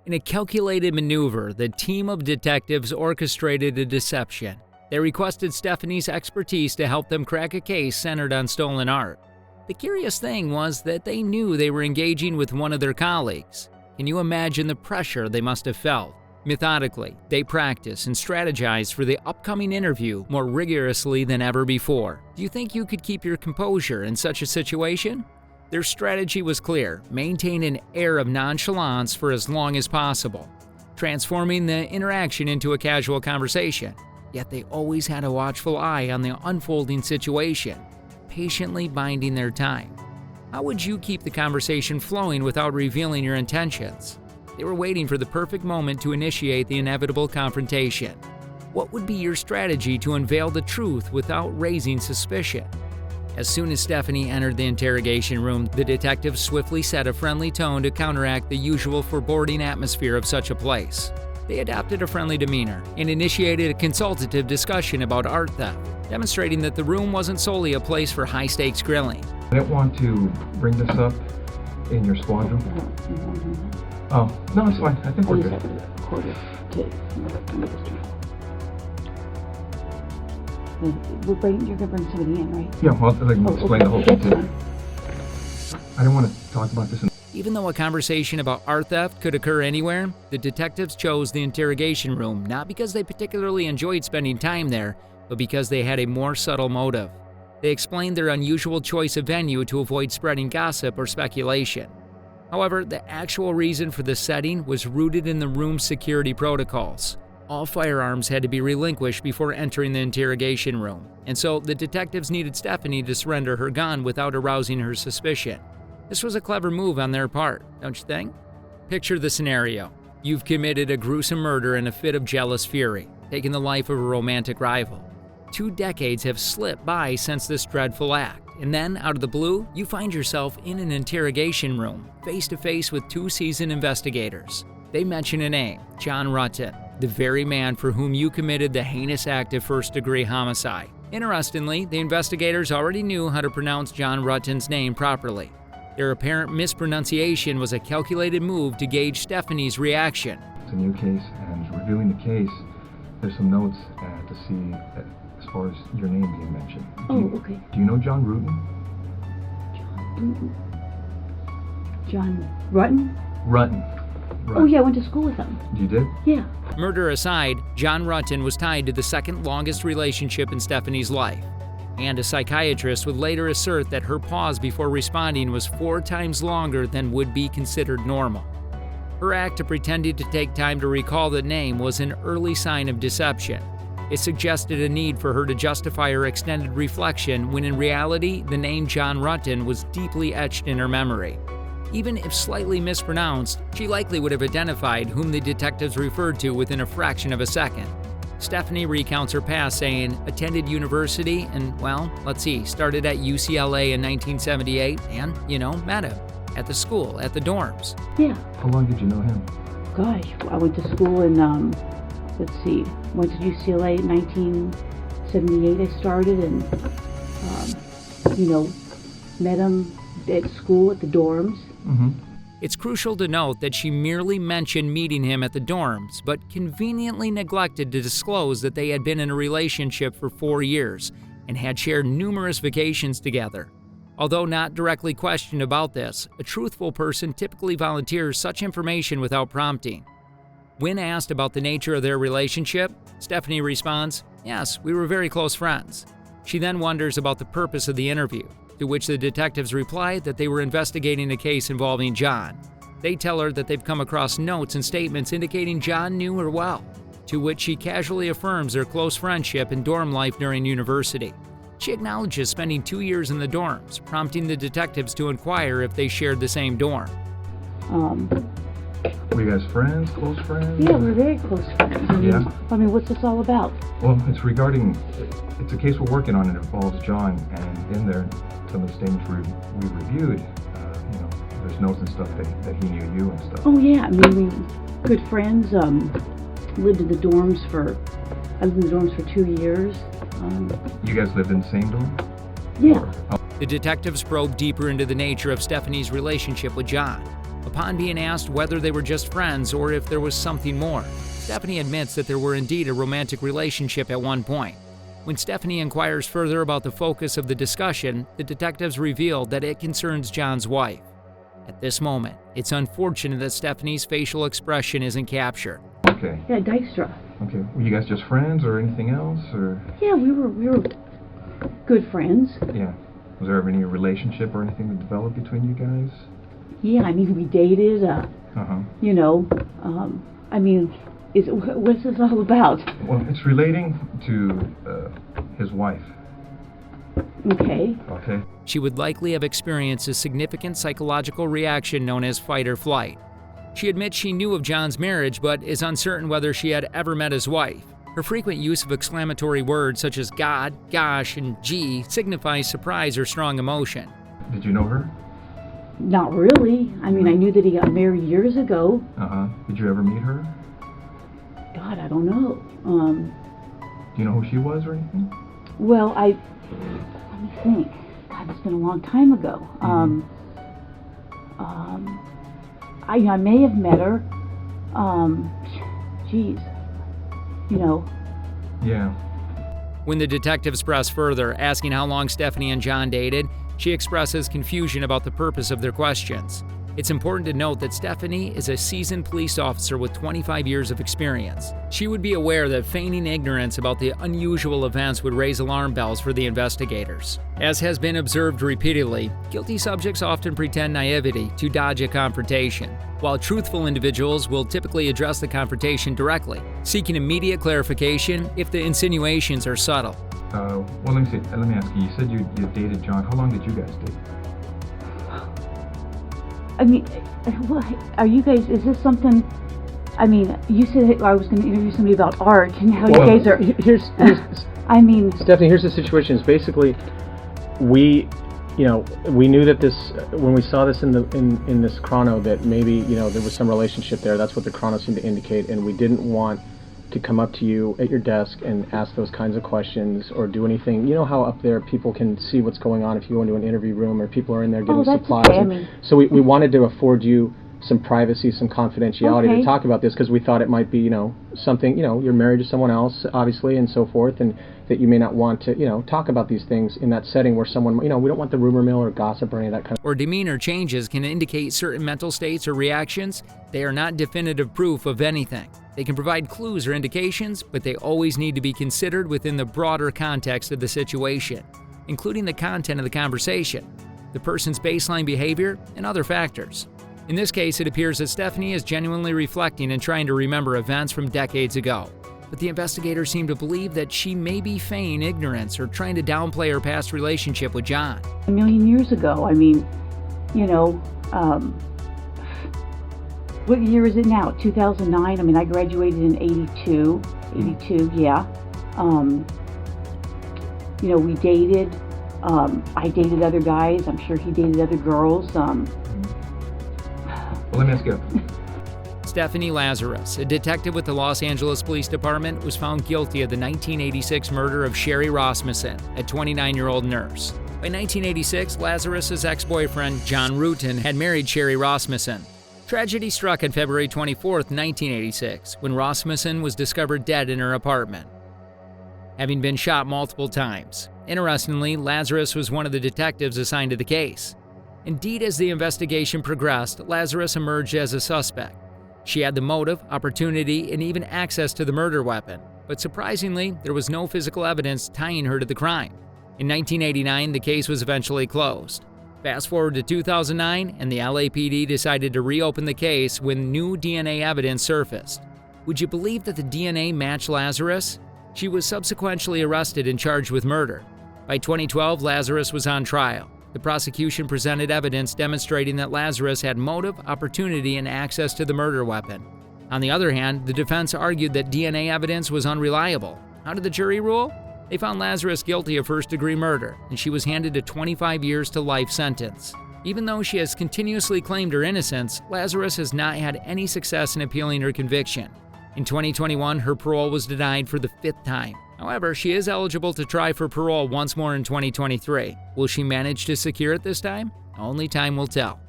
In a calculated maneuver, the team of detectives orchestrated a deception. They requested Stephanie's expertise to help them crack a case centered on stolen art. The curious thing was that they knew they were engaging with one of their colleagues. Can you imagine the pressure they must have felt? Methodically, they practiced and strategized for the upcoming interview more rigorously than ever before. Do you think you could keep your composure in such a situation? Their strategy was clear: maintain an air of nonchalance for as long as possible, transforming the interaction into a casual conversation. Yet they always had a watchful eye on the unfolding situation, patiently biding their time. How would you keep the conversation flowing without revealing your intentions? They were waiting for the perfect moment to initiate the inevitable confrontation. What would be your strategy to unveil the truth without raising suspicion? As soon as Stephanie entered the interrogation room, the detectives swiftly set a friendly tone to counteract the usual foreboding atmosphere of such a place. They adopted a friendly demeanor and initiated a consultative discussion about art theft, demonstrating that the room wasn't solely a place for high-stakes grilling. I didn't want to bring this up in your squad room. Oh, no, it's fine. I think we're good. You're going to bring somebody in, right? Yeah, well, I can explain the whole thing too. I didn't want to talk about this. Even though a conversation about art theft could occur anywhere, the detectives chose the interrogation room not because they particularly enjoyed spending time there, but because they had a more subtle motive. They explained their unusual choice of venue to avoid spreading gossip or speculation. However, the actual reason for the setting was rooted in the room's security protocols. All firearms had to be relinquished before entering the interrogation room, and so the detectives needed Stephanie to surrender her gun without arousing her suspicion. This was a clever move on their part, don't you think? Picture the scenario. You've committed a gruesome murder in a fit of jealous fury, taking the life of a romantic rival. 2 decades have slipped by since this dreadful act, and then, out of the blue, you find yourself in an interrogation room, face to face with 2 seasoned investigators. They mention a name, John Rutten, the very man for whom you committed the heinous act of first-degree homicide. Interestingly, the investigators already knew how to pronounce John Rutten's name properly. Their apparent mispronunciation was a calculated move to gauge Stephanie's reaction. It's a new case, and reviewing the case, there's some notes to see as far as your name being mentioned. Okay. Do you know John Rutten? John Rutten? Rutten. Oh yeah, I went to school with him. You did? Yeah. Murder aside, John Rutten was tied to the second longest relationship in Stephanie's life. And a psychiatrist would later assert that her pause before responding was 4 times longer than would be considered normal. Her act of pretending to take time to recall the name was an early sign of deception. It suggested a need for her to justify her extended reflection when in reality, the name John Rutten was deeply etched in her memory. Even if slightly mispronounced, she likely would have identified whom the detectives referred to within a fraction of a second. Stephanie recounts her past, saying, attended university and, well, started at UCLA in 1978 and, met him at the school, at the dorms. Yeah. How long did you know him? Gosh, I went to school in, went to UCLA in 1978 I started and, met him at school at the dorms. Mm-hmm. It's crucial to note that she merely mentioned meeting him at the dorms, but conveniently neglected to disclose that they had been in a relationship for 4 years and had shared numerous vacations together. Although not directly questioned about this, a truthful person typically volunteers such information without prompting. When asked about the nature of their relationship, Stephanie responds, "Yes, we were very close friends." She then wonders about the purpose of the interview, to which the detectives reply that they were investigating a case involving John. They tell her that they've come across notes and statements indicating John knew her well, to which she casually affirms their close friendship and dorm life during university. She acknowledges spending 2 years in the dorms, prompting the detectives to inquire if they shared the same dorm. Were you guys friends, close friends? Yeah, we're very close friends. I mean, what's this all about? Well, it's a case we're working on. It involves John, and in there, some of the statements we reviewed, there's notes and stuff that he knew you and stuff. Oh yeah, I mean, we good friends. Lived in the dorms I lived in the dorms for 2 years. You guys lived in the same dorm? Yeah. The detectives probe deeper into the nature of Stephanie's relationship with John. Upon being asked whether they were just friends or if there was something more, Stephanie admits that there were indeed a romantic relationship at one point. When Stephanie inquires further about the focus of the discussion, the detectives reveal that it concerns John's wife. At this moment, it's unfortunate that Stephanie's facial expression isn't captured. Okay. Yeah, Dykstra. Okay. Were you guys just friends or anything else, or? Yeah, we were good friends. Yeah. Was there ever any relationship or anything that developed between you guys? Yeah, I mean, we dated, you know, I mean, what's this all about? Well, it's relating to his wife. Okay. Okay. She would likely have experienced a significant psychological reaction known as fight or flight. She admits she knew of John's marriage, but is uncertain whether she had ever met his wife. Her frequent use of exclamatory words such as God, gosh, and gee signifies surprise or strong emotion. Did you know her? Not really. I mean, I knew that he got married years ago. Did you ever meet her? God, I don't know. Do you know who she was or anything? Well, let me think. God, it's been a long time ago. I may have met her. Geez. You know. Yeah. When the detectives press further, asking how long Stephanie and John dated, she expresses confusion about the purpose of their questions. It's important to note that Stephanie is a seasoned police officer with 25 years of experience. She would be aware that feigning ignorance about the unusual events would raise alarm bells for the investigators. As has been observed repeatedly, guilty subjects often pretend naivety to dodge a confrontation, while truthful individuals will typically address the confrontation directly, seeking immediate clarification if the insinuations are subtle. Well, let me ask you. You said you dated John. How long did you guys date? I mean, are you guys, is this something, I mean, you said I was going to interview somebody about art, and how you guys are, I mean. Stephanie, here's the situation. It's basically, we knew that this, when we saw this in this chrono, that maybe, there was some relationship there. That's what the chrono seemed to indicate, and we didn't want to come up to you at your desk and ask those kinds of questions or do anything. You know how up there people can see what's going on if you go into an interview room or people are in there getting supplies. Okay. So we wanted to afford you some privacy, some confidentiality to talk about this because we thought it might be, something, you're married to someone else, obviously, and so forth, and that you may not want to, talk about these things in that setting where someone, we don't want the rumor mill or gossip or any of that kind of. Or demeanor changes can indicate certain mental states or reactions. They are not definitive proof of anything. They can provide clues or indications, but they always need to be considered within the broader context of the situation, including the content of the conversation, the person's baseline behavior, and other factors. In this case, it appears that Stephanie is genuinely reflecting and trying to remember events from decades ago, but the investigators seem to believe that she may be feigning ignorance or trying to downplay her past relationship with John. A million years ago, I mean, what year is it now? 2009? I mean, I graduated in 82, yeah. We dated. I dated other guys. I'm sure he dated other girls. Well, let me ask you. Stephanie Lazarus, a detective with the Los Angeles Police Department, was found guilty of the 1986 murder of Sherry Rasmussen, a 29-year-old nurse. By 1986, Lazarus's ex-boyfriend, John Rutan, had married Sherry Rasmussen. Tragedy struck on February 24, 1986, when Rasmussen was discovered dead in her apartment, having been shot multiple times. Interestingly, Lazarus was one of the detectives assigned to the case. Indeed, as the investigation progressed, Lazarus emerged as a suspect. She had the motive, opportunity, and even access to the murder weapon, but surprisingly, there was no physical evidence tying her to the crime. In 1989, the case was eventually closed. Fast forward to 2009, and the LAPD decided to reopen the case when new DNA evidence surfaced. Would you believe that the DNA matched Lazarus? She was subsequently arrested and charged with murder. By 2012, Lazarus was on trial. The prosecution presented evidence demonstrating that Lazarus had motive, opportunity, and access to the murder weapon. On the other hand, the defense argued that DNA evidence was unreliable. How did the jury rule? They found Lazarus guilty of first-degree murder, and she was handed a 25 years to life sentence. Even though she has continuously claimed her innocence, Lazarus has not had any success in appealing her conviction. In 2021, her parole was denied for the 5th time. However, she is eligible to try for parole once more in 2023. Will she manage to secure it this time? Only time will tell.